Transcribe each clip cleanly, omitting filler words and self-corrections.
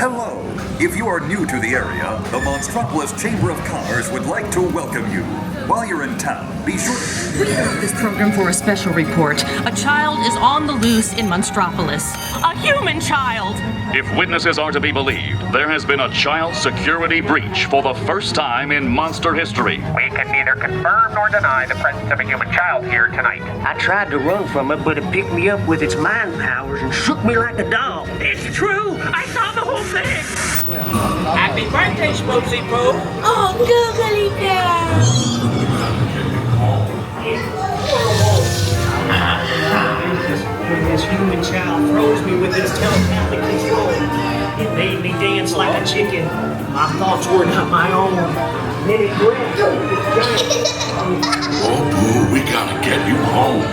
Hello. If you are new to the area, the Monstropolis Chamber of Commerce would like to welcome you. While you're in town, be sure to... We have this program for a special report. A child is on the loose in Monstropolis. A human child! If witnesses are to be believed, there has been a child security breach for the first time in monster history. We can neither confirm nor deny the presence of a human child here tonight. I tried to run from it, but it picked me up with its mind powers and shook me like a dog. It's true! I saw the whole thing! Happy birthday, Smokesy Poo! Oh, googly girl! When this human child froze me with its telepathic control, it made me dance like a chicken. My thoughts were not my own. Then it grabbed its Oh, Boo, we gotta get you home.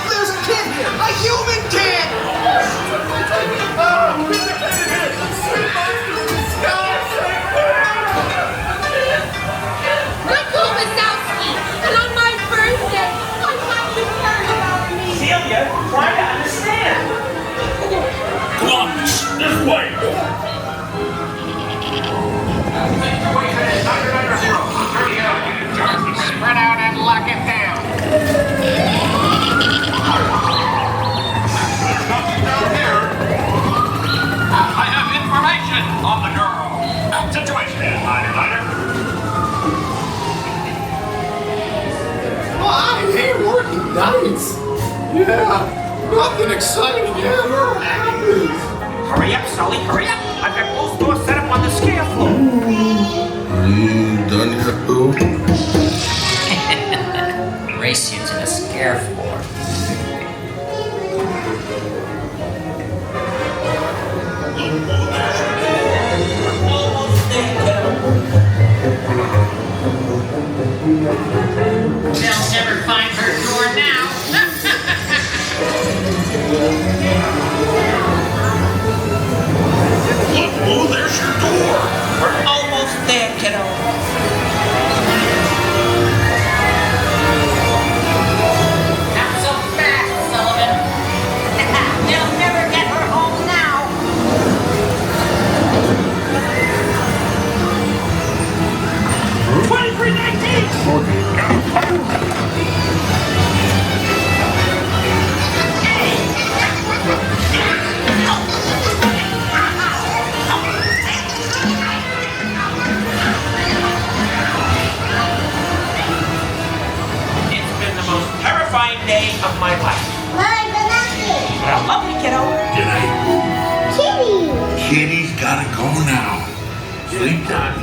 There's a kid here! A human kid! Oh, there's a kid here! Sweet monsters in the sky! Michael Wazowski, and on my birthday, I thought you cared about me. Celia, try to understand. Come on, this way. Spread out and lock it down. There's nothing down here. I have information on the girl. Situation is, Niner. I hate working nights. Yeah, nothing exciting ever happens. Hurry up, Sully, hurry up. I've got both doors set up on the scare floor. Done yet, Boo? Race you to the scare floor. They'll never find her door now. Look, Boo, there's your door. We're almost there, kiddo. Not so fast, Sullivan. They'll never get her home now. It's been the most terrifying day of my life. Bye, Banaki. But I love you, kiddo. G'day. Kitty. Kitty's gotta go now. Sleep time.